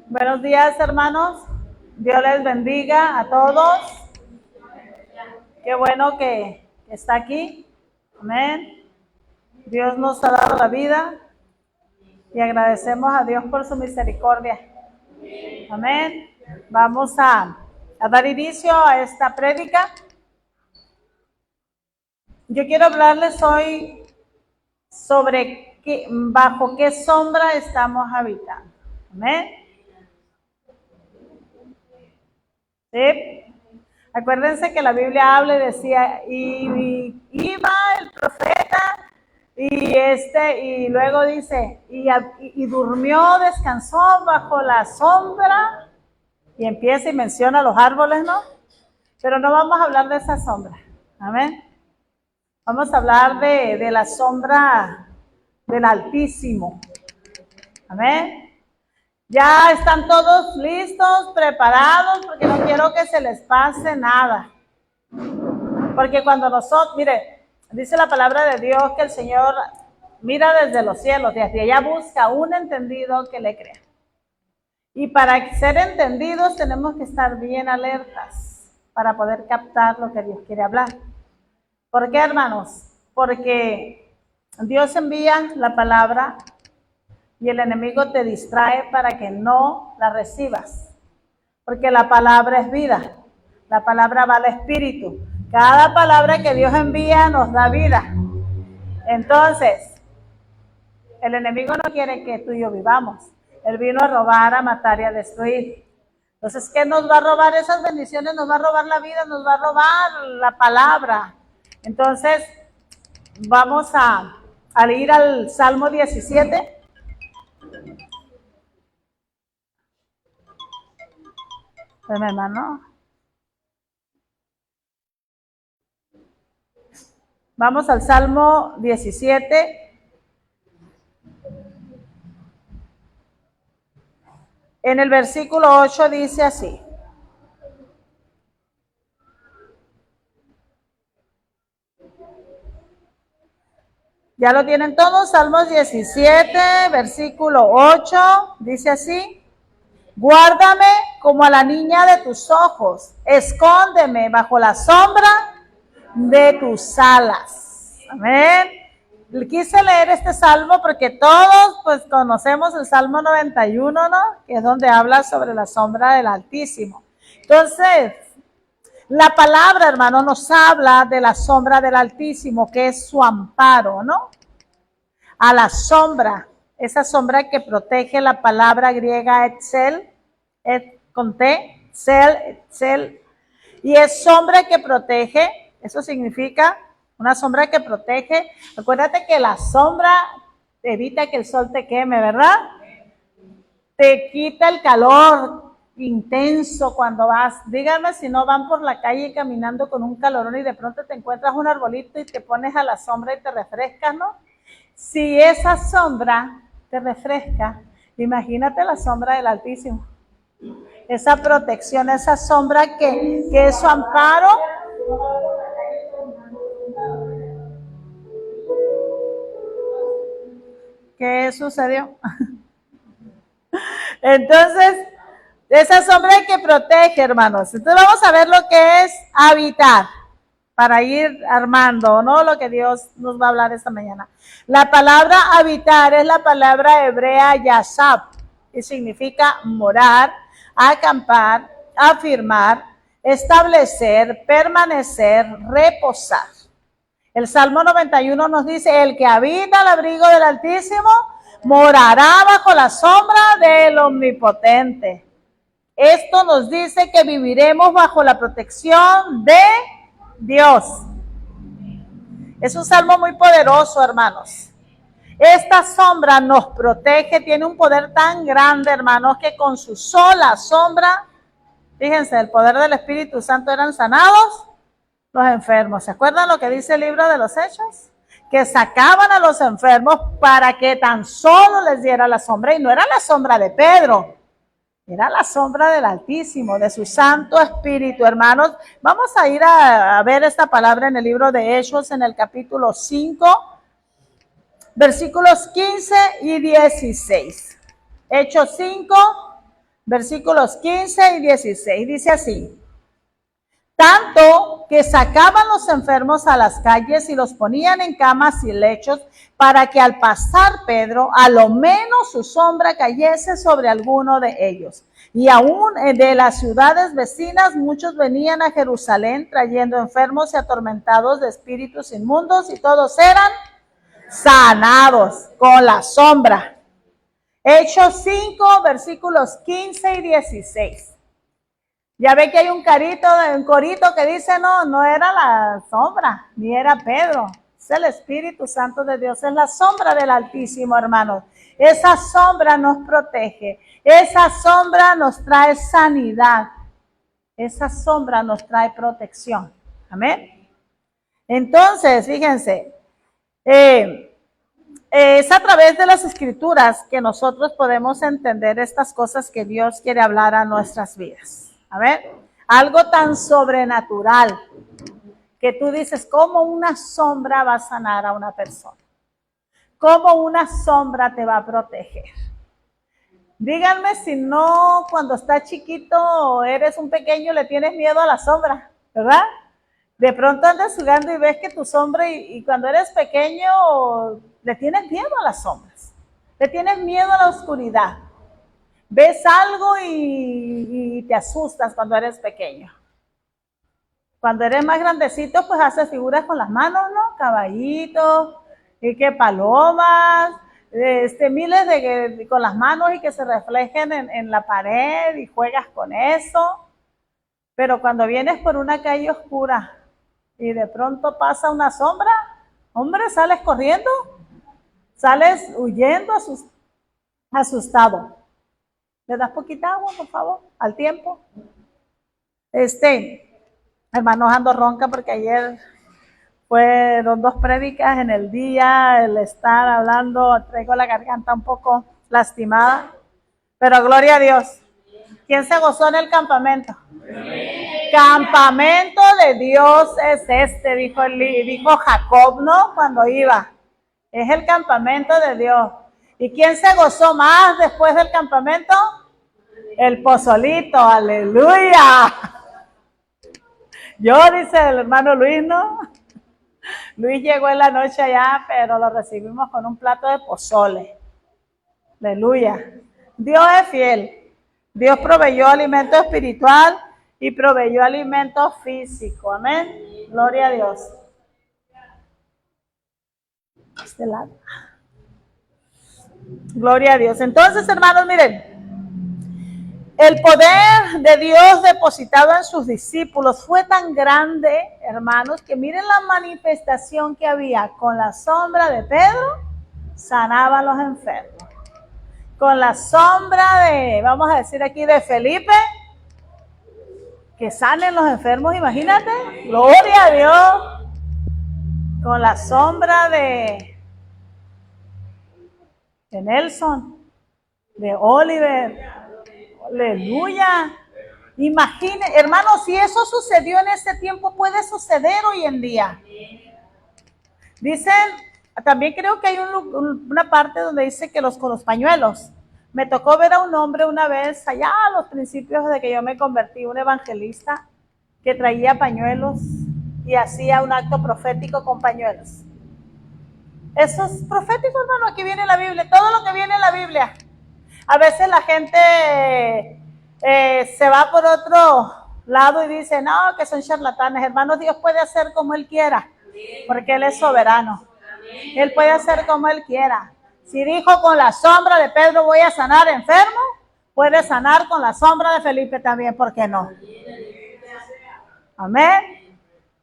Buenos días, hermanos. Dios les bendiga a todos. Qué bueno que está aquí. Amén. Dios nos ha dado la vida y agradecemos a Dios por su misericordia. Amén. Vamos a dar inicio a esta prédica. Yo quiero hablarles hoy sobre bajo qué sombra estamos habitando. Amén. ¿Sí? Acuérdense que la Biblia habla y decía, y iba el profeta y luego dice, y durmió, descansó bajo la sombra, y empieza y menciona los árboles, ¿no? Pero no vamos a hablar de esa sombra, amén. Vamos a hablar de la sombra del Altísimo, amén. Ya están todos listos, preparados, porque no quiero que se les pase nada. Porque cuando nosotros, mire, dice la palabra de Dios que el Señor mira desde los cielos, desde allá busca un entendido que le crea. Y para ser entendidos tenemos que estar bien alertas para poder captar lo que Dios quiere hablar. ¿Por qué, hermanos? Porque Dios envía la palabra y el enemigo te distrae para que no la recibas. Porque la palabra es vida, la palabra va al espíritu. Cada palabra que Dios envía nos da vida. Entonces, el enemigo no quiere que tú y yo vivamos. Él vino a robar, a matar y a destruir. Entonces, ¿qué nos va a robar esas bendiciones? Nos va a robar la vida, nos va a robar la palabra. Entonces, vamos a ir al Salmo 17. Hermano. Vamos al Salmo 17. En el versículo 8 dice así. ¿Ya lo tienen todos? Salmos 17, versículo 8, dice así. Guárdame como a la niña de tus ojos, escóndeme bajo la sombra de tus alas. Amén. Quise leer este salmo porque todos pues conocemos el Salmo 91, ¿no? Que es donde habla sobre la sombra del Altísimo. Entonces, la palabra, hermano, nos habla de la sombra del Altísimo, que es su amparo, ¿no? A la sombra, esa sombra que protege, la palabra griega etzel, con T, etzel, y es sombra que protege, eso significa una sombra que protege. Acuérdate que la sombra evita que el sol te queme, ¿verdad? Te quita el calor intenso cuando vas. Díganme si no van por la calle caminando con un calorón y de pronto te encuentras un arbolito y te pones a la sombra y te refrescas, ¿no? Si esa sombra te refresca, imagínate la sombra del Altísimo. Esa protección, esa sombra que es su amparo. ¿Qué sucedió? Entonces, esa sombra que protege, hermanos. Entonces vamos a ver lo que es habitar, para ir armando, ¿no? Lo que Dios nos va a hablar esta mañana. La palabra habitar es la palabra hebrea yashab, y significa morar, acampar, afirmar, establecer, permanecer, reposar. El Salmo 91 nos dice, el que habita al abrigo del Altísimo morará bajo la sombra del Omnipotente. Esto nos dice que viviremos bajo la protección de Dios. Es un salmo muy poderoso, hermanos. Esta sombra nos protege, tiene un poder tan grande, hermanos, que con su sola sombra, fíjense, el poder del Espíritu Santo eran sanados los enfermos. ¿Se acuerdan lo que dice el libro de los Hechos? Que sacaban a los enfermos para que tan solo les diera la sombra, y no era la sombra de Pedro, era la sombra del Altísimo, de su Santo Espíritu, hermanos. Vamos a ir a ver esta palabra en el libro de Hechos, en el capítulo 5, versículos 15 y 16. Hechos 5, versículos 15 y 16. Dice así: tanto que sacaban los enfermos a las calles y los ponían en camas y lechos, para que al pasar Pedro, a lo menos su sombra cayese sobre alguno de ellos. Y aún de las ciudades vecinas muchos venían a Jerusalén trayendo enfermos y atormentados de espíritus inmundos, y todos eran sanados con la sombra. Hechos 5, versículos 15 y 16. Ya ve que hay un corito que dice, no era la sombra, ni era Pedro, es el Espíritu Santo de Dios, es la sombra del Altísimo, hermanos. Esa sombra nos protege, esa sombra nos trae sanidad, esa sombra nos trae protección. Amén. Entonces, fíjense, es a través de las Escrituras que nosotros podemos entender estas cosas que Dios quiere hablar a nuestras vidas. A ver, algo tan sobrenatural que tú dices, ¿cómo una sombra va a sanar a una persona? ¿Cómo una sombra te va a proteger? Díganme si no, cuando estás chiquito, eres un pequeño, le tienes miedo a la sombra, ¿verdad? De pronto andas jugando y ves que tu sombra, y cuando eres pequeño, le tienes miedo a las sombras, le tienes miedo a la oscuridad. Ves algo y te asustas cuando eres pequeño. Cuando eres más grandecito, pues haces figuras con las manos, ¿no? Caballitos, y que palomas, miles con las manos y que se reflejen en la pared y juegas con eso. Pero cuando vienes por una calle oscura y de pronto pasa una sombra, hombre, sales corriendo, sales huyendo, asustado. ¿Le das poquita agua, por favor? Al tiempo. Hermanos, ando ronca porque ayer fueron 2 prédicas en el día, el estar hablando, traigo la garganta un poco lastimada, pero gloria a Dios. ¿Quién se gozó en el campamento? Campamento de Dios es dijo Jacob, ¿no? Cuando iba. Es el campamento de Dios. ¿Y quién se gozó más después del campamento? El pozolito, aleluya. Yo, dice el hermano Luis, ¿no? Luis llegó en la noche allá, pero lo recibimos con un plato de pozole. Aleluya. Dios es fiel. Dios proveyó alimento espiritual y proveyó alimento físico. Amén. Gloria a Dios. Este lado. Gloria a Dios. Entonces, hermanos, miren, el poder de Dios depositado en sus discípulos fue tan grande, hermanos, que miren la manifestación que había. Con la sombra de Pedro, sanaban los enfermos. Con la sombra de, vamos a decir aquí, de Felipe, que sanen los enfermos, imagínate. Gloria a Dios. Con la sombra de Nelson, de Oliver, aleluya. Imagine, hermanos, si eso sucedió en ese tiempo, puede suceder hoy en día. Dicen, también creo que hay una parte donde dice que con los pañuelos. Me tocó ver a un hombre una vez, allá a los principios de que yo me convertí, un evangelista, que traía pañuelos y hacía un acto profético con pañuelos. Eso es profético, hermano, aquí viene la Biblia, todo lo que viene en la Biblia. A veces la gente se va por otro lado y dice, no, que son charlatanes. Hermanos, Dios puede hacer como Él quiera, porque Él es soberano. Él puede hacer como Él quiera. Si dijo con la sombra de Pedro voy a sanar enfermo, puede sanar con la sombra de Felipe también, ¿por qué no? Amén.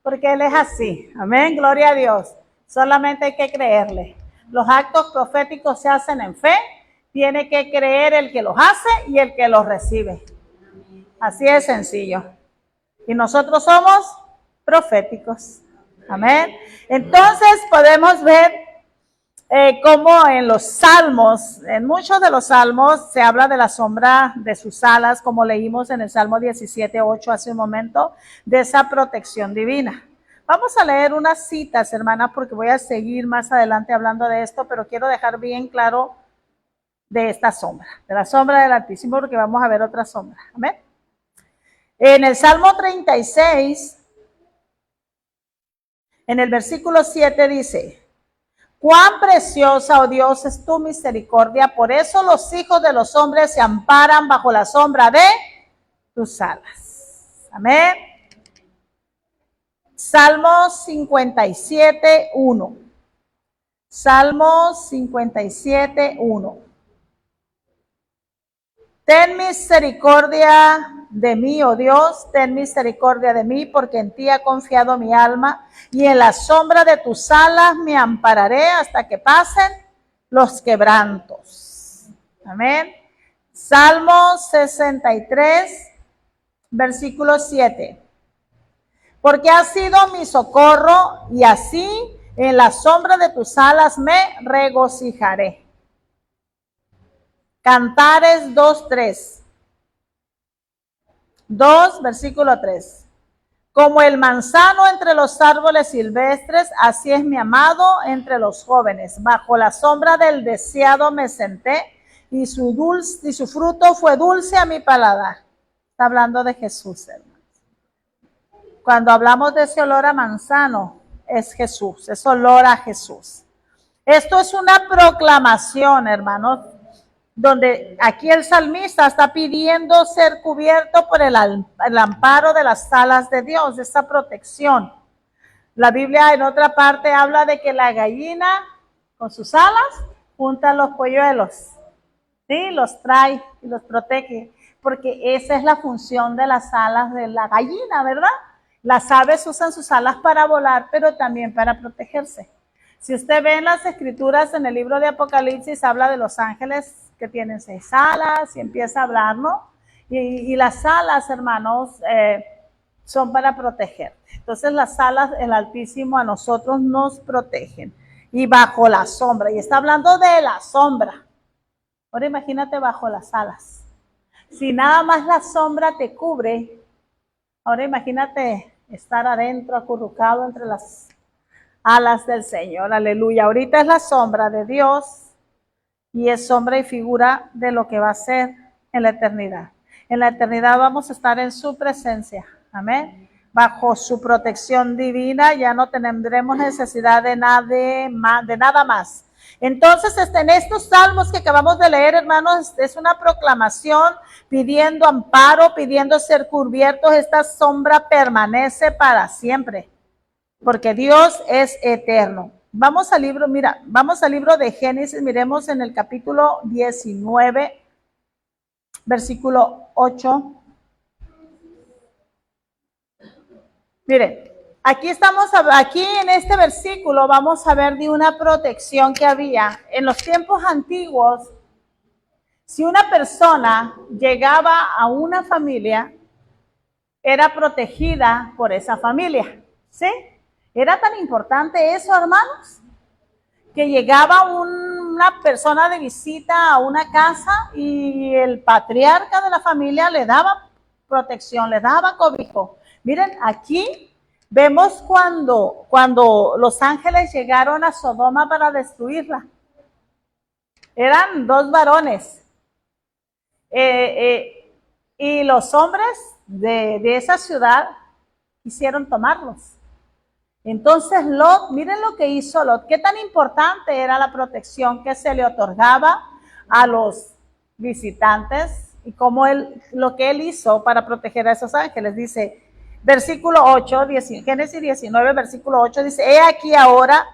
Porque Él es así. Amén, gloria a Dios. Solamente hay que creerle. Los actos proféticos se hacen en fe. Tiene que creer el que los hace y el que los recibe. Así es sencillo. Y nosotros somos proféticos. Amén. Entonces podemos ver cómo en los salmos, en muchos de los salmos se habla de la sombra de sus alas, como leímos en el Salmo 17:8 hace un momento, de esa protección divina. Vamos a leer unas citas, hermanas, porque voy a seguir más adelante hablando de esto, pero quiero dejar bien claro de esta sombra, de la sombra del Altísimo, porque vamos a ver otra sombra. Amén. En el Salmo 36, en el versículo 7 dice: cuán preciosa, oh Dios, es tu misericordia, por eso los hijos de los hombres se amparan bajo la sombra de tus alas. Amén. Salmo 57, 1. Salmo 57, 1. Ten misericordia de mí, oh Dios, ten misericordia de mí, porque en ti ha confiado mi alma, y en la sombra de tus alas me ampararé hasta que pasen los quebrantos. Amén. Salmo 63, versículo 7. Porque has sido mi socorro, y así en la sombra de tus alas me regocijaré. Cantares 2:3. 2, versículo 3. Como el manzano entre los árboles silvestres, así es mi amado entre los jóvenes. Bajo la sombra del deseado me senté, y su fruto fue dulce a mi paladar. Está hablando de Jesús, hermanos. Cuando hablamos de ese olor a manzano, es Jesús, es olor a Jesús. Esto es una proclamación, hermanos, donde aquí el salmista está pidiendo ser cubierto por el amparo de las alas de Dios, de esa protección. La Biblia en otra parte habla de que la gallina con sus alas junta los polluelos, ¿sí? Los trae y los protege, porque esa es la función de las alas de la gallina, ¿verdad? Las aves usan sus alas para volar, pero también para protegerse. Si usted ve en las escrituras, en el libro de Apocalipsis, habla de los ángeles que tienen 6 alas y empieza a hablar, ¿no? Y las alas, hermanos, son para proteger. Entonces las alas del Altísimo a nosotros nos protegen. Y bajo la sombra, y está hablando de la sombra. Ahora imagínate bajo las alas. Si nada más la sombra te cubre, ahora imagínate estar adentro, acurrucado entre las alas del Señor. Aleluya. Ahorita es la sombra de Dios y es sombra y figura de lo que va a ser en la eternidad. En la eternidad vamos a estar en su presencia. Amén. Bajo su protección divina ya no tendremos necesidad de nada más. Entonces, en estos salmos que acabamos de leer, hermanos, es una proclamación pidiendo amparo, pidiendo ser cubiertos. Esta sombra permanece para siempre, porque Dios es eterno. Vamos al libro de Génesis, miremos en el capítulo 19, versículo 8. Miren, aquí en este versículo vamos a ver de una protección que había. En los tiempos antiguos, si una persona llegaba a una familia, era protegida por esa familia, ¿sí? Era tan importante eso, hermanos, que llegaba una persona de visita a una casa y el patriarca de la familia le daba protección, le daba cobijo. Miren, aquí vemos cuando los ángeles llegaron a Sodoma para destruirla. Eran 2 varones. Y los hombres de esa ciudad quisieron tomarlos. Entonces Lot, miren lo que hizo Lot, qué tan importante era la protección que se le otorgaba a los visitantes y cómo lo que él hizo para proteger a esos ángeles. Dice, versículo 8, Génesis 19, versículo 8, dice, he aquí ahora,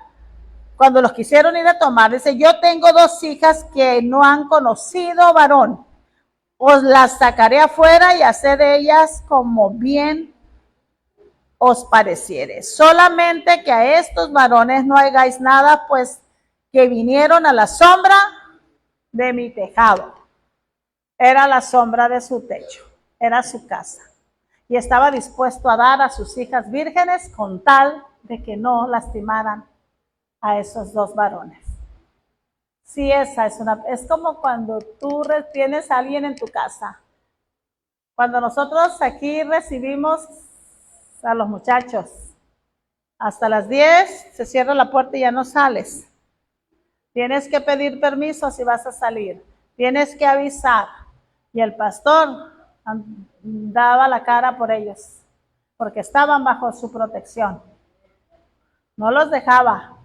cuando los quisieron ir a tomar, dice, yo tengo 2 hijas que no han conocido varón, os las sacaré afuera y haced de ellas como bien os pareciere. Solamente que a estos varones no hagáis nada, pues que vinieron a la sombra de mi tejado. Era la sombra de su techo, era su casa. Y estaba dispuesto a dar a sus hijas vírgenes con tal de que no lastimaran a esos 2 varones. Sí, es como cuando tú tienes a alguien en tu casa. Cuando nosotros aquí recibimos a los muchachos, hasta las 10 se cierra la puerta y ya no sales. Tienes que pedir permiso si vas a salir. tienes que avisar. Y el pastor daba la cara por ellos, porque estaban bajo su protección. No los dejaba.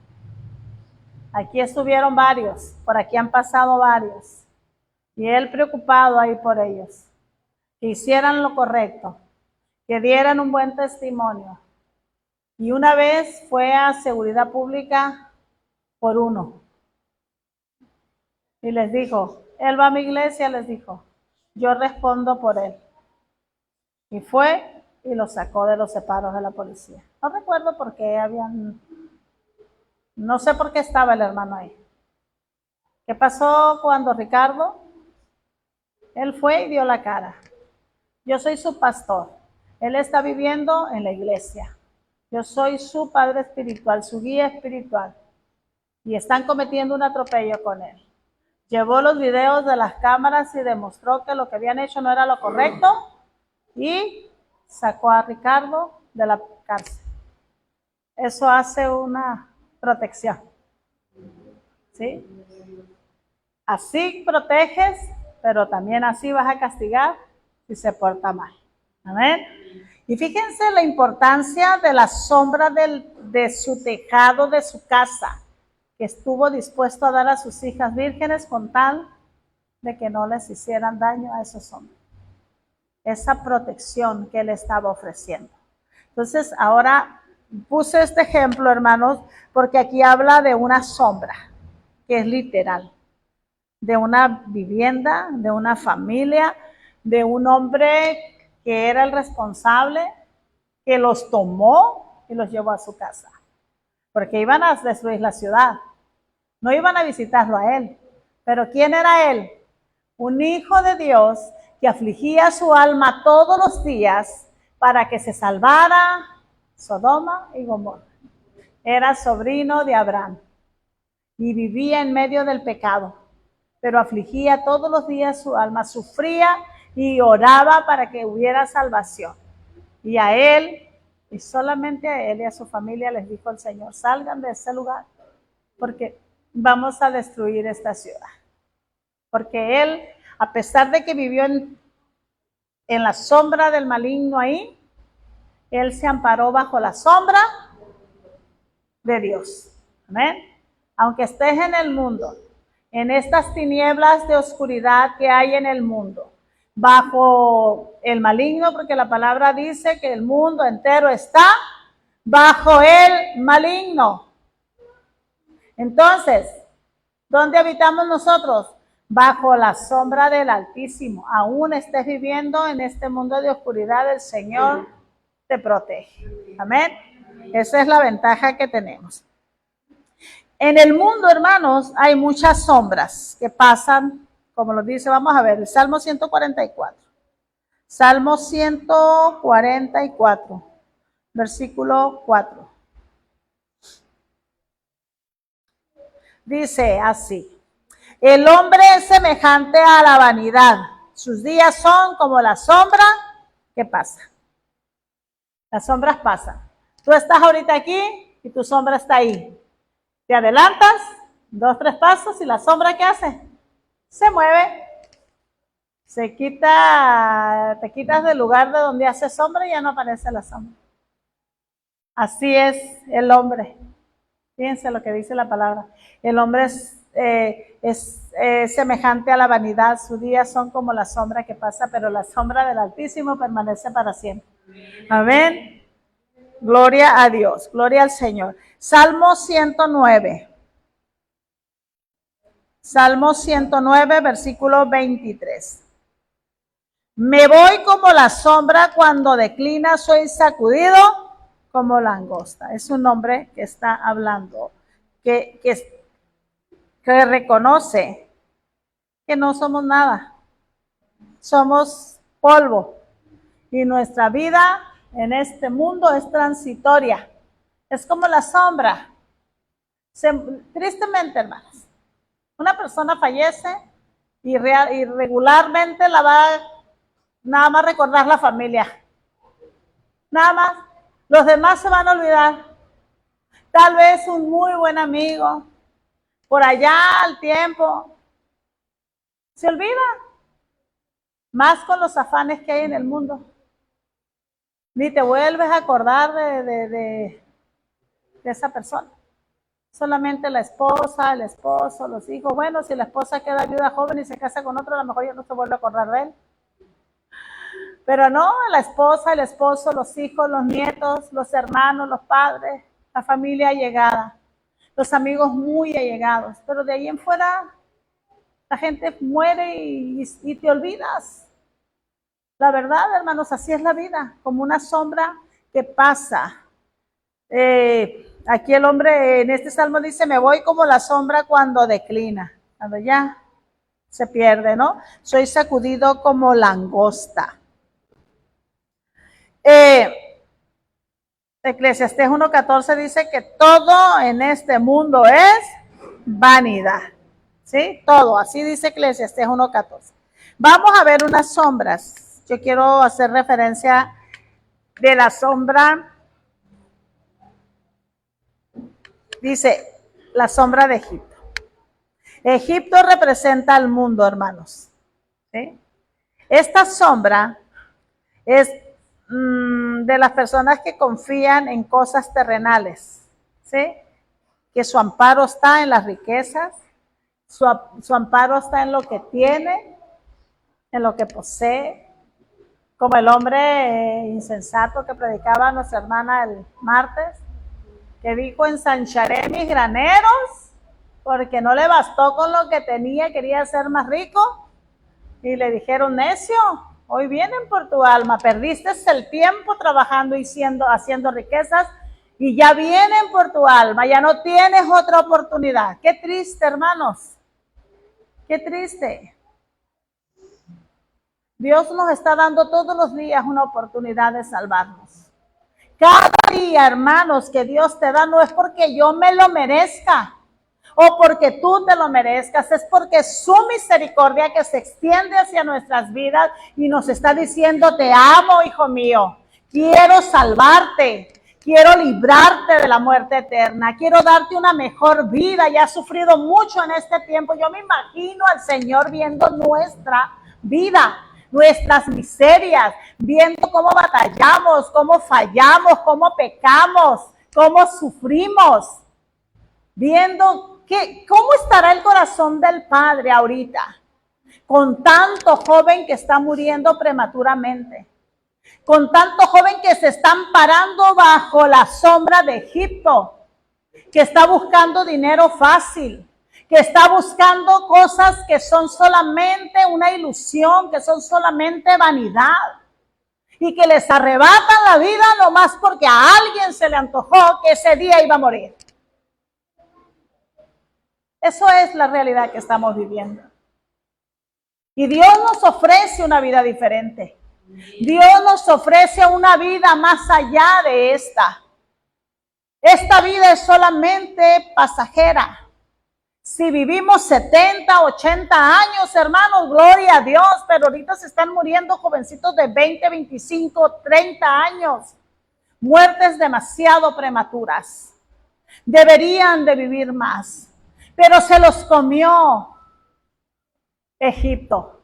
Aquí estuvieron varios, por aquí han pasado varios. Y él preocupado ahí por ellos. Que hicieran lo correcto, que dieran un buen testimonio. Y una vez fue a seguridad pública por uno. Y les dijo, él va a mi iglesia, les dijo, yo respondo por él. Y fue y lo sacó de los separos de la policía. No recuerdo por qué no sé por qué estaba el hermano ahí. ¿Qué pasó cuando Ricardo? Él fue y dio la cara. Yo soy su pastor. Él está viviendo en la iglesia. Yo soy su padre espiritual, su guía espiritual. Y están cometiendo un atropello con él. Llevó los videos de las cámaras y demostró que lo que habían hecho no era lo correcto y sacó a Ricardo de la cárcel. Eso hace una protección. ¿Sí? Así proteges, pero también así vas a castigar si se porta mal. Amén. Y fíjense la importancia de la sombra de su tejado, de su casa, que estuvo dispuesto a dar a sus hijas vírgenes con tal de que no les hicieran daño a esos hombres. Esa protección que él estaba ofreciendo. Entonces, ahora puse este ejemplo, hermanos, porque aquí habla de una sombra, que es literal, de una vivienda, de una familia, de un hombre que era el responsable, que los tomó y los llevó a su casa, porque iban a destruir la ciudad, no iban a visitarlo a él. Pero ¿quién era él? Un hijo de Dios que afligía su alma todos los días para que se salvara Sodoma y Gomorra. Era sobrino de Abraham y vivía en medio del pecado, pero afligía todos los días su alma, sufría y oraba para que hubiera salvación. Y a él, y solamente a él y a su familia les dijo el Señor, salgan de ese lugar, porque vamos a destruir esta ciudad. Porque él, a pesar de que vivió en la sombra del maligno ahí, él se amparó bajo la sombra de Dios. Amén. Aunque estés en el mundo, en estas tinieblas de oscuridad que hay en el mundo, bajo el maligno, porque la palabra dice que el mundo entero está bajo el maligno. Entonces, ¿dónde habitamos nosotros? Bajo la sombra del Altísimo. Aún estés viviendo en este mundo de oscuridad, el Señor te protege. Amén. Esa es la ventaja que tenemos. En el mundo, hermanos, hay muchas sombras que pasan, como lo dice, vamos a ver, el Salmo 144. Salmo 144, versículo 4. Dice así: el hombre es semejante a la vanidad, sus días son como la sombra que pasa. Las sombras pasan. Tú estás ahorita aquí y tu sombra está ahí. Te adelantas 2, 3 pasos y la sombra, ¿qué hace? Se mueve. Se quita, te quitas del lugar de donde hace sombra y ya no aparece la sombra. Así es el hombre. Fíjense lo que dice la palabra. El hombre es semejante a la vanidad. Sus días son como la sombra que pasa, pero la sombra del Altísimo permanece para siempre. Amén. Gloria a Dios, gloria al Señor. Salmo 109. Salmo 109, versículo 23. Me voy como la sombra cuando declina, soy sacudido como langosta. Es un hombre que está hablando, que reconoce que no somos nada. Somos polvo. Y nuestra vida en este mundo es transitoria. Es como la sombra. Tristemente, hermanos, una persona fallece y regularmente la va nada más recordar la familia. Nada más. Los demás se van a olvidar. Tal vez un muy buen amigo, por allá al tiempo, Se olvida, más con los afanes que hay en el mundo. Ni te vuelves a acordar de esa persona. Solamente la esposa, el esposo, los hijos. Bueno, si la esposa queda viuda joven y se casa con otro, a lo mejor ya no se vuelve a acordar de él. Pero no, la esposa, el esposo, los hijos, los nietos, los hermanos, los padres, la familia allegada, los amigos muy allegados. Pero de ahí en fuera, la gente muere y te olvidas. La verdad, hermanos, así es la vida, como una sombra que pasa. Aquí el hombre en este salmo dice, me voy como la sombra cuando declina, cuando ya se pierde, ¿no? Soy sacudido como langosta. Eclesiastés 1:14 dice que todo en este mundo es vanidad. ¿Sí? Todo, así dice Eclesiastés 1:14. Vamos a ver unas sombras. Yo quiero hacer referencia de la sombra. Dice, la sombra de Egipto. Egipto representa al mundo, hermanos. ¿Sí? Esta sombra es de las personas que confían en cosas terrenales, ¿sí? Que su amparo está en las riquezas, su amparo está en lo que tiene, en lo que posee, como el hombre insensato que predicaba nuestra hermana el martes, que dijo, ensancharé mis graneros, porque no le bastó con lo que tenía, quería ser más rico, y le dijeron, necio, hoy vienen por tu alma, perdiste el tiempo trabajando y haciendo riquezas, y ya vienen por tu alma, ya no tienes otra oportunidad. Qué triste, hermanos, qué triste. Dios nos está dando todos los días una oportunidad de salvarnos. Cada día, hermanos, que Dios te da no es porque yo me lo merezca o porque tú te lo merezcas, es porque es su misericordia que se extiende hacia nuestras vidas y nos está diciendo, te amo, hijo mío, quiero salvarte, quiero librarte de la muerte eterna, quiero darte una mejor vida. Ya has sufrido mucho en este tiempo. Yo me imagino al Señor viendo nuestra vida, nuestras miserias, viendo cómo batallamos, cómo fallamos, cómo pecamos, cómo sufrimos, viendo cómo estará el corazón del Padre ahorita, con tanto joven que está muriendo prematuramente, con tanto joven que se están parando bajo la sombra de Egipto, que está buscando dinero fácil, que está buscando cosas que son solamente una ilusión, que son solamente vanidad, y que les arrebatan la vida nomás porque a alguien se le antojó que ese día iba a morir. Eso es la realidad que estamos viviendo. Y Dios nos ofrece una vida diferente. Dios nos ofrece una vida más allá de esta. Esta vida es solamente pasajera. Si vivimos 70, 80 años, hermanos, gloria a Dios, pero ahorita se están muriendo jovencitos de 20, 25, 30 años. Muertes demasiado prematuras. Deberían de vivir más. Pero se los comió Egipto.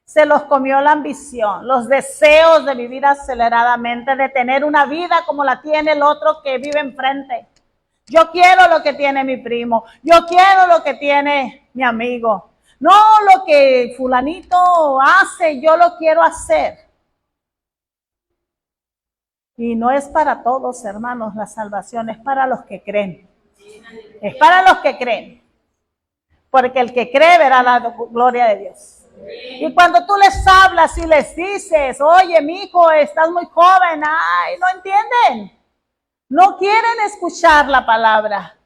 Se los comió la ambición, los deseos de vivir aceleradamente, de tener una vida como la tiene el otro que vive enfrente. Yo quiero lo que tiene mi primo, yo quiero lo que tiene mi amigo. No lo que fulanito hace, yo lo quiero hacer. Y no es para todos, hermanos, la salvación es para los que creen. Es para los que creen. Porque el que cree verá la gloria de Dios. Y cuando tú les hablas y les dices, oye, mi hijo, estás muy joven, ay, no entienden. No quieren escuchar la palabra.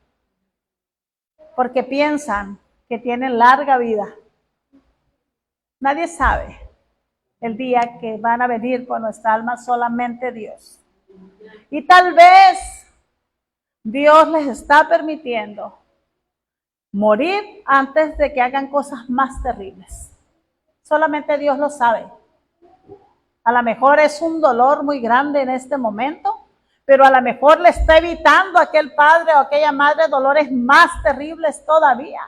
Porque piensan que tienen larga vida. Nadie sabe el día que van a venir por nuestra alma, solamente Dios. Y tal vez Dios les está permitiendo morir antes de que hagan cosas más terribles. Solamente Dios lo sabe. A lo mejor es un dolor muy grande en este momento, pero a lo mejor le está evitando a aquel padre o aquella madre dolores más terribles todavía.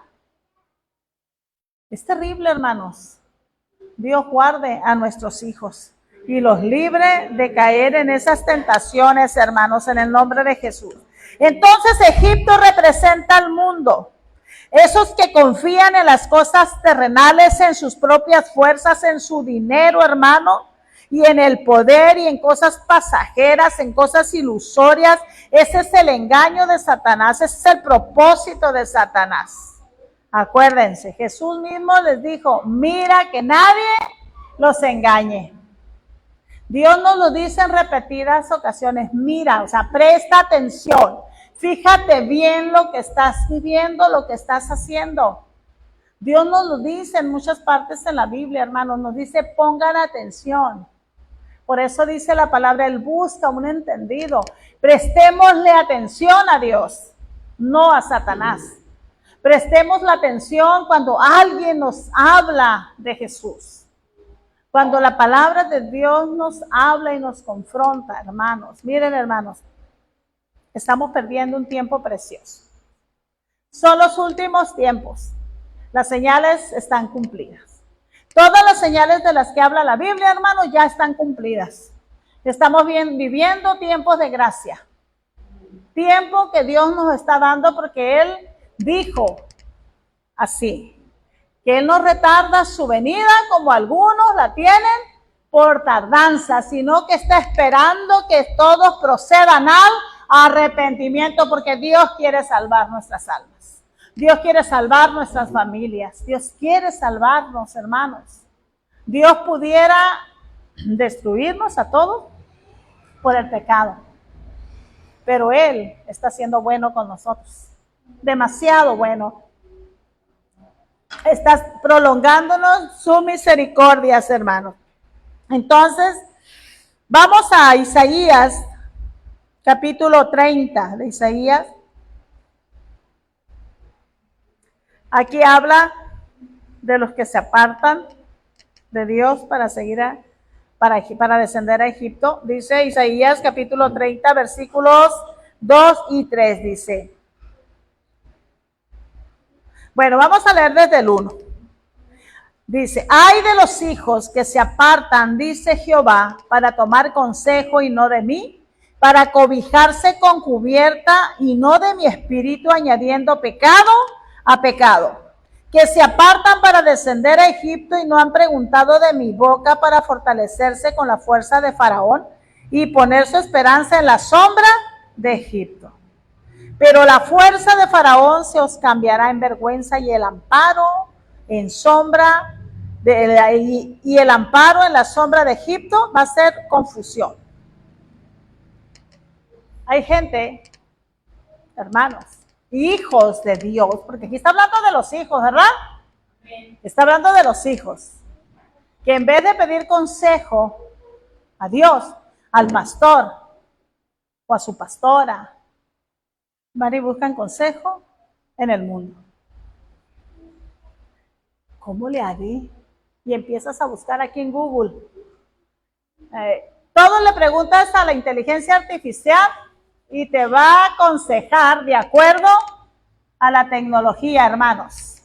Es terrible, hermanos. Dios guarde a nuestros hijos y los libre de caer en esas tentaciones, hermanos, en el nombre de Jesús. Entonces Egipto representa al mundo. Esos que confían en las cosas terrenales, en sus propias fuerzas, en su dinero, hermano, y en el poder y en cosas pasajeras, en cosas ilusorias. Ese es el engaño de Satanás, ese es el propósito de Satanás. Acuérdense, Jesús mismo les dijo, mira que nadie los engañe. Dios nos lo dice en repetidas ocasiones, mira, o sea, presta atención. Fíjate bien lo que estás viviendo, lo que estás haciendo. Dios nos lo dice en muchas partes en la Biblia, hermanos. Nos dice, pongan atención. Por eso dice la palabra, Él busca un entendido. Prestémosle atención a Dios, no a Satanás. Prestemos la atención cuando alguien nos habla de Jesús. Cuando la palabra de Dios nos habla y nos confronta, hermanos. Miren, hermanos. Estamos perdiendo un tiempo precioso. Son los últimos tiempos. Las señales están cumplidas. Todas las señales de las que habla la Biblia, hermanos, ya están cumplidas. Estamos viviendo tiempos de gracia. Tiempo que Dios nos está dando porque Él dijo así, que Él no retarda su venida como algunos la tienen por tardanza, sino que está esperando que todos procedan al arrepentimiento, porque Dios quiere salvar nuestras almas. Dios quiere salvar nuestras familias. Dios quiere salvarnos, hermanos. Dios pudiera destruirnos a todos por el pecado, pero Él está siendo bueno con nosotros. Demasiado bueno. Está prolongándonos su misericordia, hermanos. Entonces, vamos a Isaías, capítulo 30 de Isaías. Aquí habla de los que se apartan de Dios para descender a Egipto. Dice Isaías capítulo 30, versículos 2 y 3, dice. Bueno, vamos a leer desde el 1. Dice, ay de los hijos que se apartan, dice Jehová, para tomar consejo y no de mí, para cobijarse con cubierta y no de mi espíritu, añadiendo pecado a pecado, que se apartan para descender a Egipto y no han preguntado de mi boca, para fortalecerse con la fuerza de Faraón y poner su esperanza en la sombra de Egipto. Pero la fuerza de Faraón se os cambiará en vergüenza y el amparo en sombra y el amparo en la sombra de Egipto va a ser confusión. Hay gente, hermanos, hijos de Dios, porque aquí está hablando de los hijos, ¿verdad? Está hablando de los hijos, que en vez de pedir consejo a Dios, al pastor o a su pastora, van y buscan consejo en el mundo. ¿Cómo le haré? Y empiezas a buscar aquí en Google. Todo le preguntas a la inteligencia artificial y te va a aconsejar de acuerdo a la tecnología, hermanos.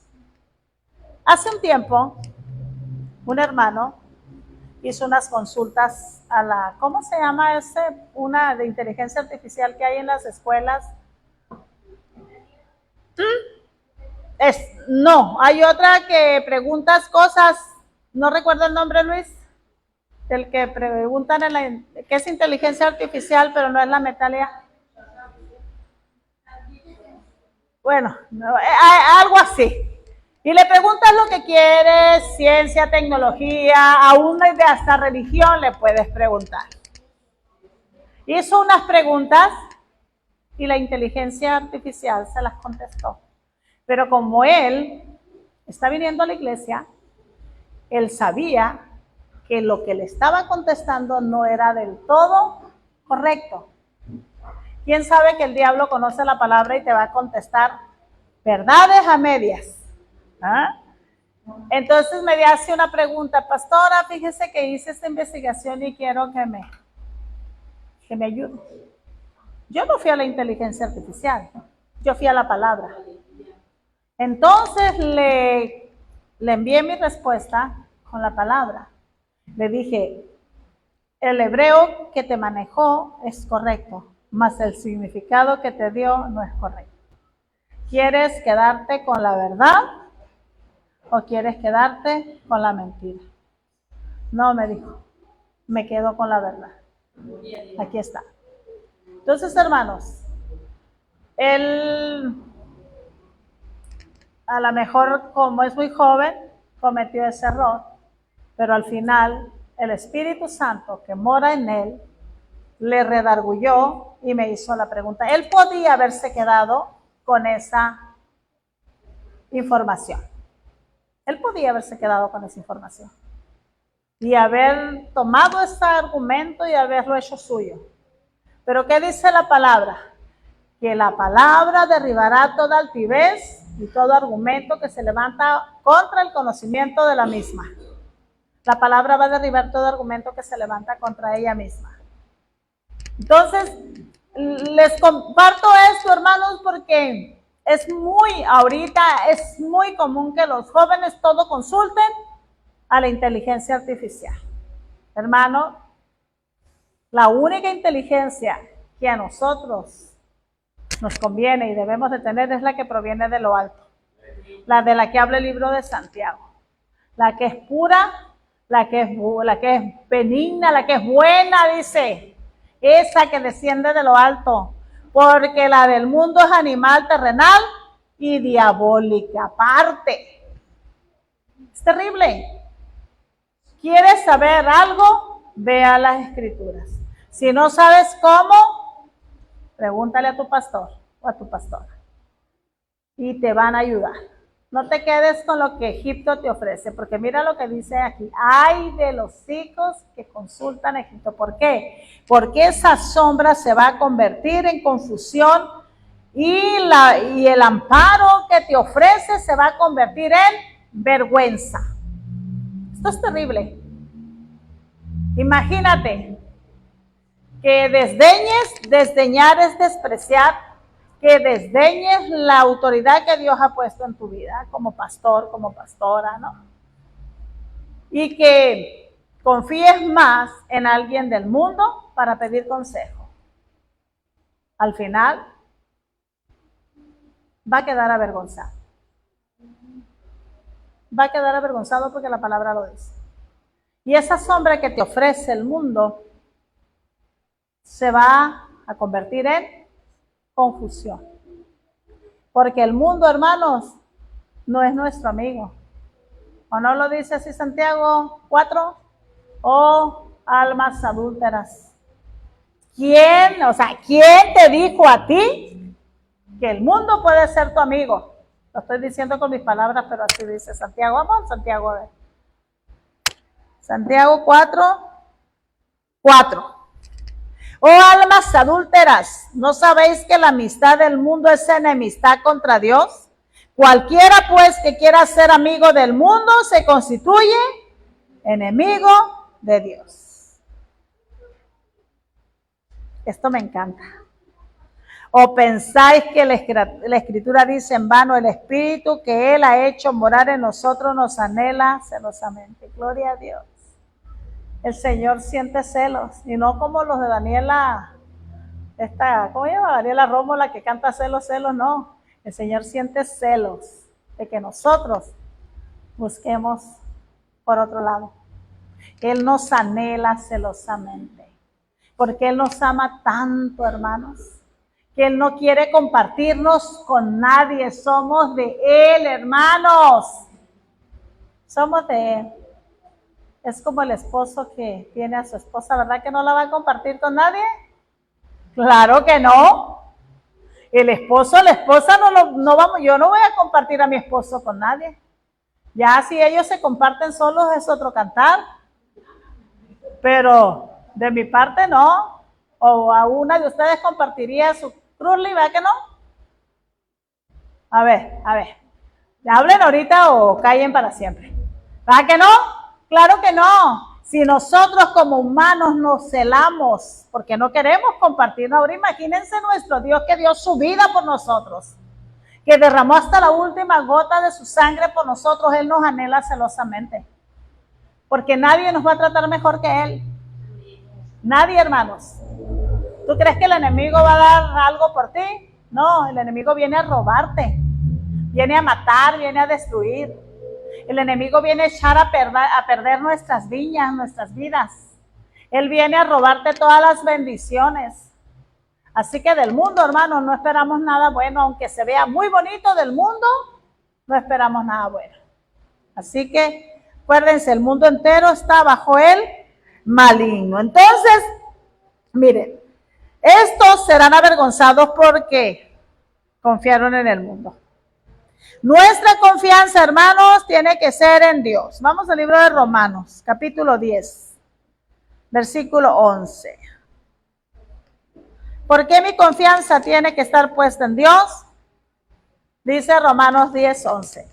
Hace un tiempo, un hermano hizo unas consultas a la, ¿cómo se llama una de inteligencia artificial que hay en las escuelas? No, hay otra que preguntas cosas, no recuerdo el nombre, Luis, del que preguntan que es inteligencia artificial, pero no es la Metalia. Bueno, algo así. Y le preguntas lo que quieres, ciencia, tecnología, aún de hasta religión le puedes preguntar. Hizo unas preguntas y la inteligencia artificial se las contestó. Pero como él está viniendo a la iglesia, él sabía que lo que le estaba contestando no era del todo correcto. ¿Quién sabe que el diablo conoce la palabra y te va a contestar verdades a medias? ¿Ah? Entonces me hace una pregunta, pastora, fíjese que hice esta investigación y quiero que me ayude. Yo no fui a la inteligencia artificial, yo fui a la palabra. Entonces le le envié mi respuesta con la palabra. Le dije, el hebreo que te manejó es correcto, mas el significado que te dio no es correcto. ¿Quieres quedarte con la verdad o quieres quedarte con la mentira? No, me dijo, me quedo con la verdad. Aquí está. Entonces, hermanos, él a lo mejor, como es muy joven, cometió ese error, pero al final el Espíritu Santo que mora en él le redarguyó y me hizo la pregunta. Él podía haberse quedado con esa información. Él podía haberse quedado con esa información y haber tomado ese argumento y haberlo hecho suyo. Pero ¿qué dice la palabra? Que la palabra derribará toda altivez y todo argumento que se levanta contra el conocimiento de la misma. La palabra va a derribar todo argumento que se levanta contra ella misma. Entonces, les comparto esto, hermanos, porque ahorita es muy común que los jóvenes todo consulten a la inteligencia artificial. Hermano, la única inteligencia que a nosotros nos conviene y debemos de tener es la que proviene de lo alto, la de la que habla el libro de Santiago, la que es pura, la que es benigna, la que es buena, dice, esa que desciende de lo alto, porque la del mundo es animal, terrenal y diabólica aparte. Es terrible. ¿Quieres saber algo? Ve a las Escrituras. Si no sabes cómo, pregúntale a tu pastor o a tu pastora y te van a ayudar. No te quedes con lo que Egipto te ofrece, porque mira lo que dice aquí. Ay de los hijos que consultan a Egipto. ¿Por qué? Porque esa sombra se va a convertir en confusión y el amparo que te ofrece se va a convertir en vergüenza. Esto es terrible. Imagínate que desdeñar es despreciar, que desdeñes la autoridad que Dios ha puesto en tu vida, como pastor, como pastora, ¿no? Y que confíes más en alguien del mundo para pedir consejo. Al final, va a quedar avergonzado. Va a quedar avergonzado porque la palabra lo dice. Y esa sombra que te ofrece el mundo se va a convertir en confusión. Porque el mundo, hermanos, no es nuestro amigo. ¿O no lo dice así Santiago 4? Oh, almas adúlteras. ¿Quién te dijo a ti que el mundo puede ser tu amigo? Lo estoy diciendo con mis palabras, pero así dice Santiago. Vamos, Santiago, a ver. Santiago 4. Oh almas adúlteras, ¿no sabéis que la amistad del mundo es enemistad contra Dios? Cualquiera pues que quiera ser amigo del mundo se constituye enemigo de Dios. Esto me encanta. ¿O pensáis que la Escritura dice en vano, el Espíritu que Él ha hecho morar en nosotros nos anhela celosamente? Gloria a Dios. El Señor siente celos, y no como los de Daniela, ¿cómo se llama? Daniela Romo, la que canta celos, no. El Señor siente celos de que nosotros busquemos por otro lado. Él nos anhela celosamente, porque Él nos ama tanto, hermanos, que Él no quiere compartirnos con nadie. Somos de Él, hermanos. Somos de Él. Es como el esposo que tiene a su esposa, ¿verdad que no la va a compartir con nadie? Claro que no. El esposo, la esposa no vamos, yo no voy a compartir a mi esposo con nadie. Ya si ellos se comparten solos es otro cantar. Pero de mi parte no. O a una de ustedes compartiría su cruzli, ¿verdad que no? A ver. Hablen ahorita o callen para siempre. ¿Verdad que no? Claro que no. Si nosotros como humanos nos celamos porque no queremos compartirnos, ahora imagínense nuestro Dios que dio su vida por nosotros. que derramó hasta la última gota de su sangre por nosotros, Él nos anhela celosamente. Porque nadie nos va a tratar mejor que Él. Nadie, hermanos. ¿Tú crees que el enemigo va a dar algo por ti? No, el enemigo viene a robarte. Viene a matar, viene a destruir. El enemigo viene a echar a perder nuestras viñas, nuestras vidas. Él viene a robarte todas las bendiciones. Así que del mundo, hermanos, no esperamos nada bueno. Aunque se vea muy bonito del mundo, no esperamos nada bueno. Así que, acuérdense, el mundo entero está bajo el maligno. Entonces, miren, estos serán avergonzados porque confiaron en el mundo. Nuestra confianza, hermanos, tiene que ser en Dios. Vamos al libro de Romanos, capítulo 10, versículo 11. ¿Por qué mi confianza tiene que estar puesta en Dios? Dice Romanos 10, 11.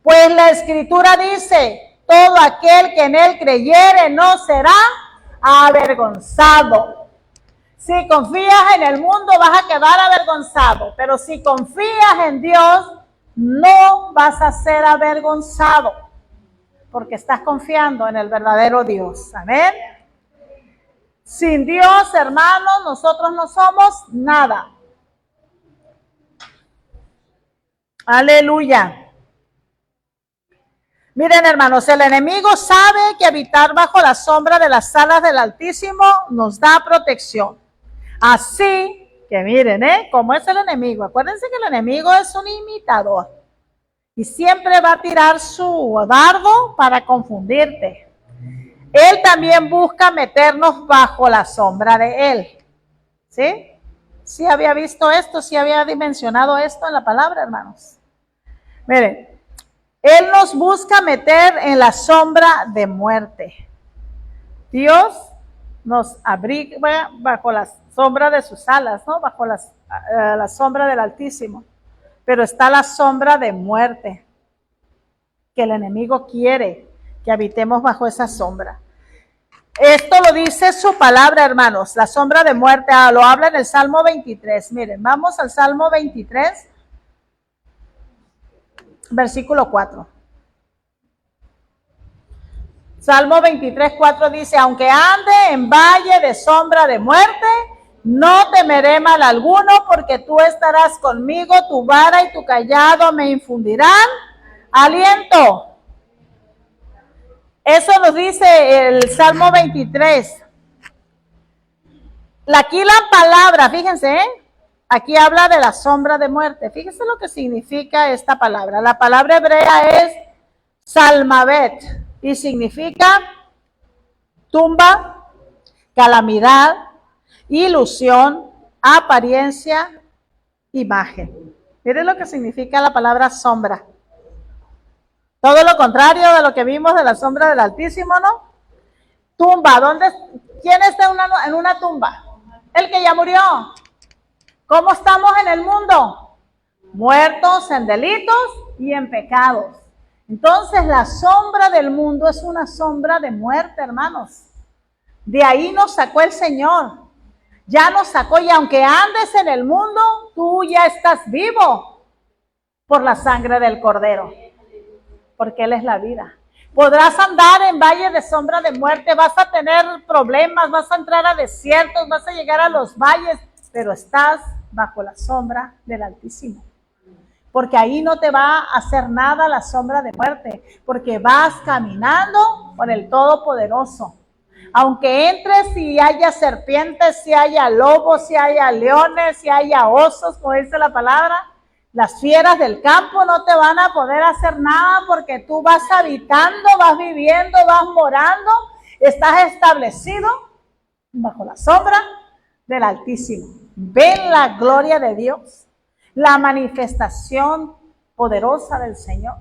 Pues la Escritura dice, todo aquel que en Él creyere no será avergonzado. Si confías en el mundo vas a quedar avergonzado, pero si confías en Dios, no vas a ser avergonzado, porque estás confiando en el verdadero Dios. Amén. Sin Dios, hermanos, nosotros no somos nada. Aleluya. Miren, hermanos, el enemigo sabe que habitar bajo la sombra de las alas del Altísimo nos da protección. Así que miren, cómo es el enemigo. Acuérdense que el enemigo es un imitador y siempre va a tirar su dardo para confundirte. Él también busca meternos bajo la sombra de Él. ¿Sí? ¿Sí había visto esto? ¿Sí había dimensionado esto en la palabra, hermanos? Miren, Él nos busca meter en la sombra de muerte. Dios nos abriga bajo la sombra de sus alas, ¿no? Bajo la sombra del Altísimo. Pero está la sombra de muerte, que el enemigo quiere que habitemos bajo esa sombra. Esto lo dice su palabra, hermanos, la sombra de muerte, lo habla en el Salmo 23. Miren, vamos al Salmo 23, versículo 4. Salmo 23, 4 dice, aunque ande en valle de sombra de muerte, no temeré mal alguno, porque tú estarás conmigo, tu vara y tu cayado me infundirán aliento. Eso nos dice el Salmo 23. Aquí la palabra, fíjense, aquí habla de la sombra de muerte. Fíjense lo que significa esta palabra. La palabra hebrea es Salmavet y significa tumba, calamidad, ilusión, apariencia, imagen. Miren lo que significa la palabra sombra. Todo lo contrario de lo que vimos de la sombra del Altísimo, ¿no? Tumba, ¿quién está en una tumba? El que ya murió. ¿Cómo estamos en el mundo? Muertos en delitos y en pecados. Entonces la sombra del mundo es una sombra de muerte, hermanos. De ahí nos sacó el Señor. Ya nos sacó, y aunque andes en el mundo, tú ya estás vivo por la sangre del Cordero. Porque Él es la vida. Podrás andar en valle de sombra de muerte, vas a tener problemas, vas a entrar a desiertos, vas a llegar a los valles, pero estás bajo la sombra del Altísimo. Porque ahí no te va a hacer nada la sombra de muerte, porque vas caminando con el Todopoderoso. Aunque entres y haya serpientes, si haya lobos, si haya leones, si haya osos, como dice la palabra, las fieras del campo no te van a poder hacer nada, porque tú vas habitando, vas viviendo, vas morando, estás establecido bajo la sombra del Altísimo. Ven la gloria de Dios, la manifestación poderosa del Señor.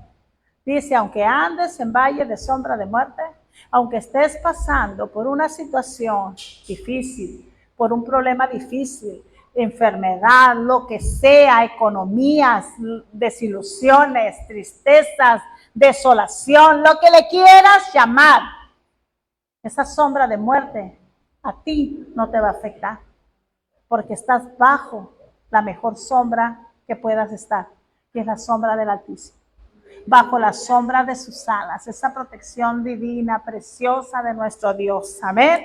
Dice, aunque andes en valle de sombra de muerte, aunque estés pasando por una situación difícil, por un problema difícil, enfermedad, lo que sea, economías, desilusiones, tristezas, desolación, lo que le quieras llamar, esa sombra de muerte a ti no te va a afectar, porque estás bajo la mejor sombra que puedas estar, que es la sombra del Altísimo. Bajo la sombra de sus alas, esa protección divina, preciosa de nuestro Dios. Amén.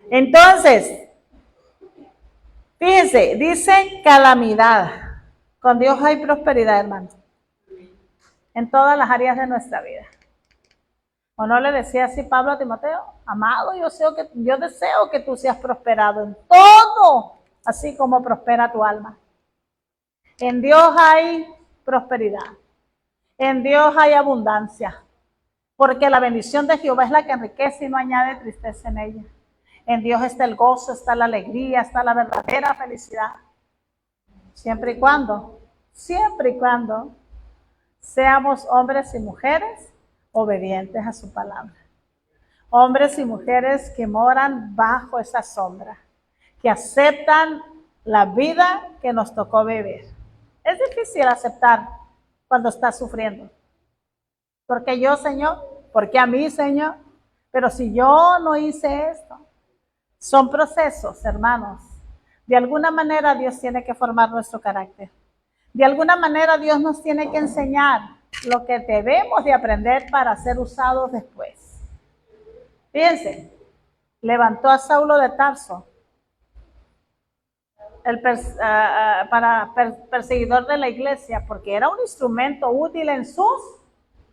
Entonces, fíjense, dice calamidad. Con Dios hay prosperidad, hermanos, en todas las áreas de nuestra vida. ¿O no le decía así Pablo a Timoteo? Amado, yo deseo que tú seas prosperado en todo, así como prospera tu alma. En Dios hay prosperidad. En Dios hay abundancia. Porque la bendición de Jehová es la que enriquece y no añade tristeza en ella. En Dios está el gozo, está la alegría, está la verdadera felicidad. Siempre y cuando seamos hombres y mujeres obedientes a su palabra. Hombres y mujeres que moran bajo esa sombra, que aceptan la vida que nos tocó vivir. Es difícil aceptar cuando estás sufriendo. Porque yo, Señor, porque a mí, Señor, pero si yo no hice esto. Son procesos, hermanos. De alguna manera Dios tiene que formar nuestro carácter. De alguna manera Dios nos tiene que enseñar lo que debemos de aprender para ser usados después. Fíjense, levantó a Saulo de Tarso, perseguidor de la iglesia, porque era un instrumento útil en sus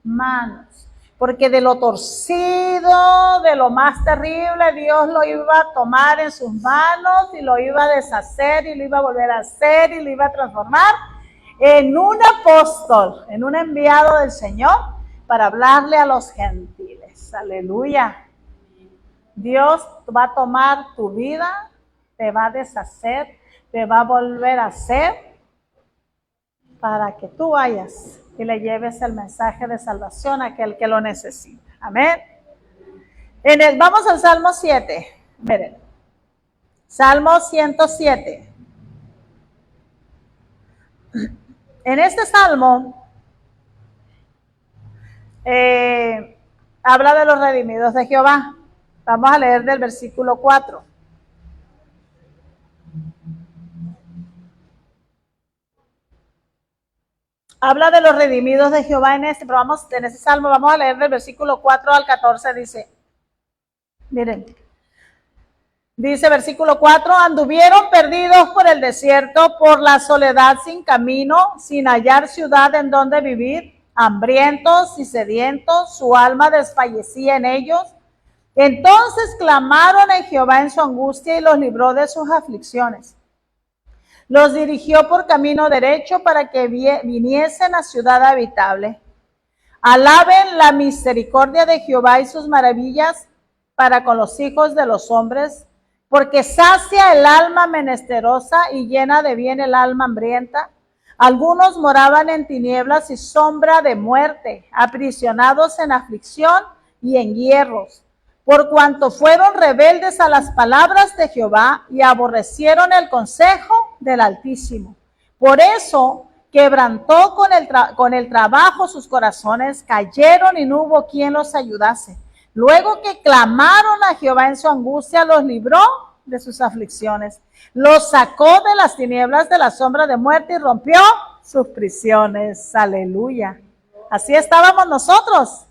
manos. Porque de lo torcido, de lo más terrible, Dios lo iba a tomar en sus manos y lo iba a deshacer y lo iba a volver a hacer y lo iba a transformar en un apóstol, en un enviado del Señor para hablarle a los gentiles. Aleluya. Dios va a tomar tu vida, te va a deshacer, te va a volver a hacer para que tú vayas y le lleves el mensaje de salvación a aquel que lo necesita. Amén. Vamos al Salmo 7. Miren. Salmo 107. En este salmo habla de los redimidos de Jehová. Vamos a leer del versículo 4. Habla de los redimidos de Jehová en ese salmo, vamos a leer del versículo 4 al 14, dice, miren, dice versículo 4, anduvieron perdidos por el desierto, por la soledad sin camino, sin hallar ciudad en donde vivir, hambrientos y sedientos, su alma desfallecía en ellos. Entonces clamaron a Jehová en su angustia y los libró de sus aflicciones. Los dirigió por camino derecho para que viniesen a ciudad habitable. Alaben la misericordia de Jehová y sus maravillas para con los hijos de los hombres, porque sacia el alma menesterosa y llena de bien el alma hambrienta. Algunos moraban en tinieblas y sombra de muerte, aprisionados en aflicción y en hierros, por cuanto fueron rebeldes a las palabras de Jehová y aborrecieron el consejo del Altísimo. Por eso quebrantó con el trabajo sus corazones, cayeron y no hubo quien los ayudase. Luego que clamaron a Jehová en su angustia, los libró de sus aflicciones. Los sacó de las tinieblas de la sombra de muerte y rompió sus prisiones. Aleluya. Así estábamos nosotros.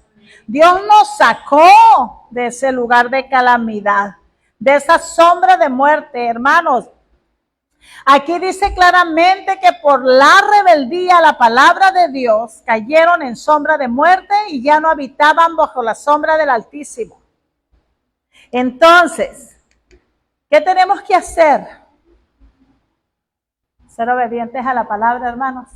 Dios nos sacó de ese lugar de calamidad, de esa sombra de muerte, hermanos. Aquí dice claramente que por la rebeldía a la palabra de Dios cayeron en sombra de muerte y ya no habitaban bajo la sombra del Altísimo. Entonces, ¿qué tenemos que hacer? Ser obedientes a la palabra, hermanos.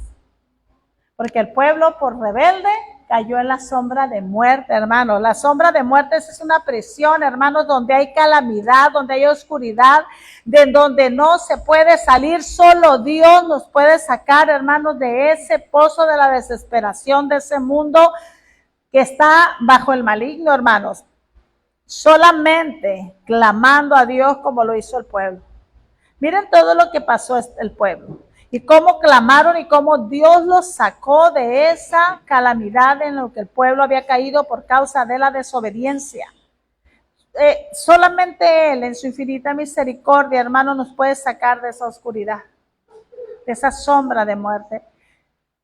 Porque el pueblo por rebelde cayó en la sombra de muerte, hermanos. La sombra de muerte es una prisión, hermanos, donde hay calamidad, donde hay oscuridad, de donde no se puede salir. Solo Dios nos puede sacar, hermanos, de ese pozo de la desesperación, de ese mundo que está bajo el maligno, hermanos. Solamente clamando a Dios como lo hizo el pueblo. Miren todo lo que pasó el pueblo. Y cómo clamaron y cómo Dios los sacó de esa calamidad en lo que el pueblo había caído por causa de la desobediencia. Solamente Él, en su infinita misericordia, hermano, nos puede sacar de esa oscuridad, de esa sombra de muerte.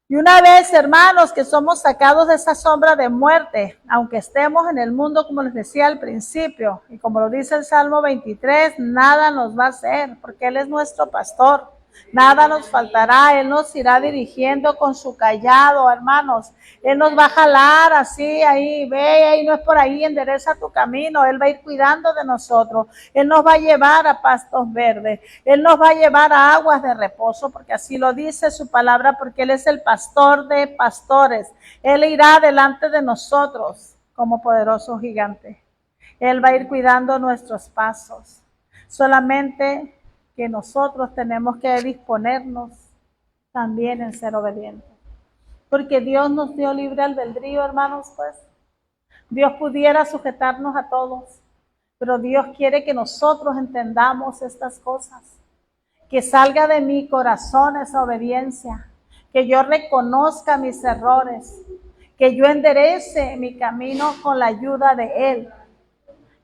Y una vez, hermanos, que somos sacados de esa sombra de muerte, aunque estemos en el mundo, como les decía al principio, y como lo dice el Salmo 23, nada nos va a hacer, porque Él es nuestro pastor. Nada nos faltará, Él nos irá dirigiendo con su callado, hermanos. Él nos va a jalar así, ahí, ve, ahí no es por ahí, endereza tu camino. Él va a ir cuidando de nosotros. Él nos va a llevar a pastos verdes. Él nos va a llevar a aguas de reposo, porque así lo dice su palabra, porque Él es el pastor de pastores. Él irá delante de nosotros como poderoso gigante. Él va a ir cuidando nuestros pasos. Solamente que nosotros tenemos que disponernos también en ser obedientes. Porque Dios nos dio libre albedrío, hermanos, pues. Dios pudiera sujetarnos a todos, pero Dios quiere que nosotros entendamos estas cosas. Que salga de mi corazón esa obediencia. Que yo reconozca mis errores. Que yo enderece mi camino con la ayuda de Él.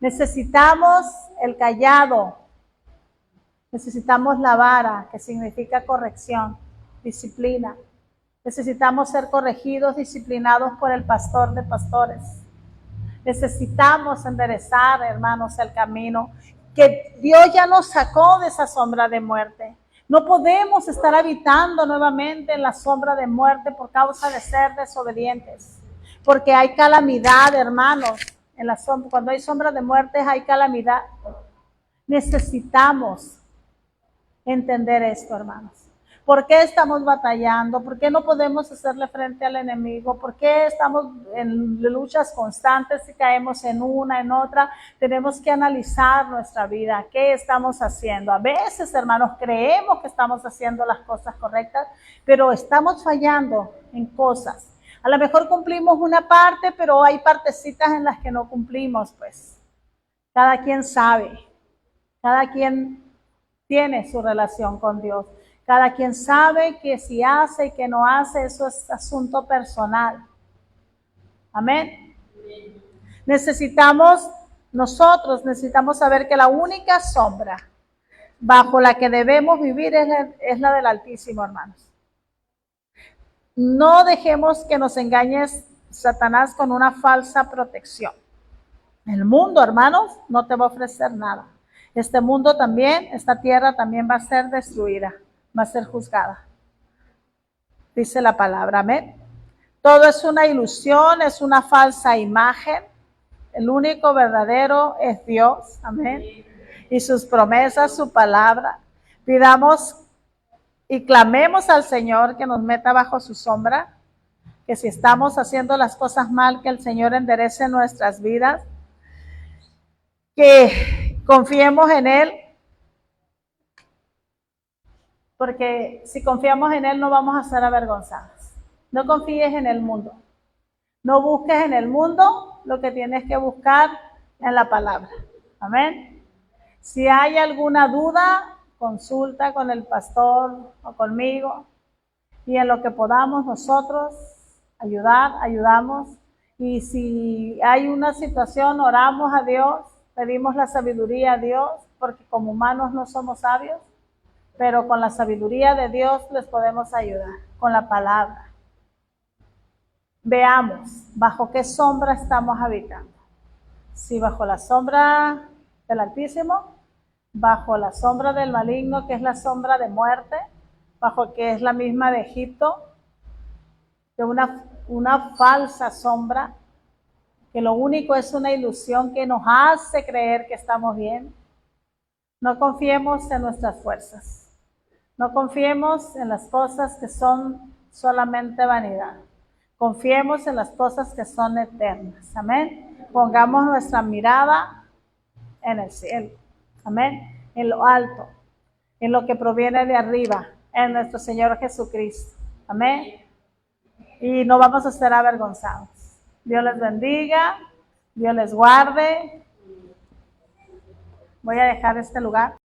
Necesitamos el callado. Necesitamos la vara, que significa corrección, disciplina. Necesitamos ser corregidos, disciplinados por el pastor de pastores. Necesitamos enderezar, hermanos, el camino que Dios ya nos sacó de esa sombra de muerte. No podemos estar habitando nuevamente en la sombra de muerte por causa de ser desobedientes. Porque hay calamidad, hermanos. En la sombra, cuando hay sombra de muerte hay calamidad. Necesitamos entender esto, hermanos. ¿Por qué estamos batallando? ¿Por qué no podemos hacerle frente al enemigo? ¿Por qué estamos en luchas constantes y caemos en una, en otra? Tenemos que analizar nuestra vida. ¿Qué estamos haciendo? A veces, hermanos, creemos que estamos haciendo las cosas correctas, pero estamos fallando en cosas. A lo mejor cumplimos una parte, pero hay partecitas en las que no cumplimos, pues. Cada quien sabe. Cada quien tiene su relación con Dios. Cada quien sabe que si hace y que no hace, eso es asunto personal. Amén. Nosotros necesitamos saber que la única sombra bajo la que debemos vivir es la del Altísimo, hermanos. No dejemos que nos engañe Satanás con una falsa protección. El mundo, hermanos, no te va a ofrecer nada. Este mundo también, esta tierra también va a ser destruida, va a ser juzgada. Dice la palabra, amén. Todo es una ilusión, es una falsa imagen. El único verdadero es Dios, amén. Y sus promesas, su palabra. Pidamos y clamemos al Señor que nos meta bajo su sombra. Que si estamos haciendo las cosas mal, que el Señor enderece nuestras vidas. Que confiemos en Él, porque si confiamos en Él no vamos a ser avergonzados. No confíes en el mundo. No busques en el mundo lo que tienes que buscar en la palabra. Amén. Si hay alguna duda, consulta con el pastor o conmigo. Y en lo que podamos nosotros ayudar, ayudamos. Y si hay una situación, oramos a Dios. Pedimos la sabiduría a Dios, porque como humanos no somos sabios, pero con la sabiduría de Dios les podemos ayudar, con la palabra. Veamos bajo qué sombra estamos habitando. Si bajo la sombra del Altísimo, bajo la sombra del maligno, que es la sombra de muerte, bajo que es la misma de Egipto, de una falsa sombra, que lo único es una ilusión que nos hace creer que estamos bien. No confiemos en nuestras fuerzas. No confiemos en las cosas que son solamente vanidad. Confiemos en las cosas que son eternas. Amén. Pongamos nuestra mirada en el cielo. Amén. En lo alto, en lo que proviene de arriba, en nuestro Señor Jesucristo. Amén. Y no vamos a ser avergonzados. Dios les bendiga, Dios les guarde. Voy a dejar este lugar.